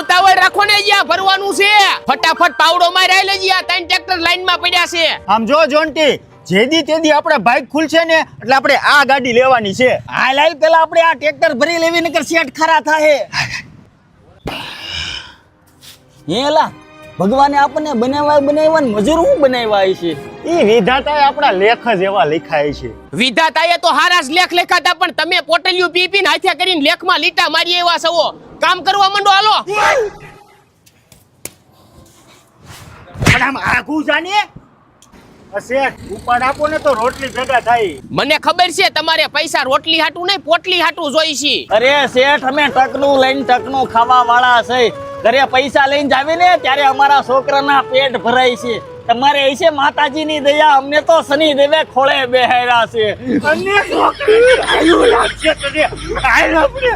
ઉતાવળ રાખો ને, જ્યાં ભરવાનું છે ફટાફટ પાવડો મારી લેજી. આ 3 ટ્રેક્ટર લાઈનમાં પડ્યા છે. આમ જો જોન્ટી, જેદી તેદી આપણે બાઇક ખુલશે ને એટલે આપણે આ ગાડી લેવાની છે. હા લાલ, પેલા આપણે આ ટ્રેક્ટર ભરી લેવી નકર સેટ ખરા થાય. હેલા ભગવાને આપણને બનાવ્યા મજૂર હું બનાવ્યા છે. ઈ વિધાતાએ આપણા લેખ જ એવા લખાય છે. વિધાતાએ તો હારા જ લેખ લખાતા, પણ તમે પોટલિયું પી પીને હાથે કરીને લેખમાં લીટા મારી એવા સવો. કામ કરવા માંડો, હાલો. પણ આમ આઘું જાને શેઠ, ઉપાડ આપો ને તો રોટલી ભેગા થાય. મને ખબર છે તમારે પૈસા રોટલી હાટું નહીં પોટલી હાટું જોઈ છે. અરે શેઠ, અમે ટકનું લઈને ટકનું ખાવા વાળા છે. ઘરે પૈસા લઈને જાવે ને ત્યારે અમારા છોકરાના પેટ ભરાય છે. તમારે એ છે માતાજીની દયા, અમને તો શનિ દેવે ખોળે બેહાર્યા છે. અને છોકરી આયુ લાગશે તને. આય આપણે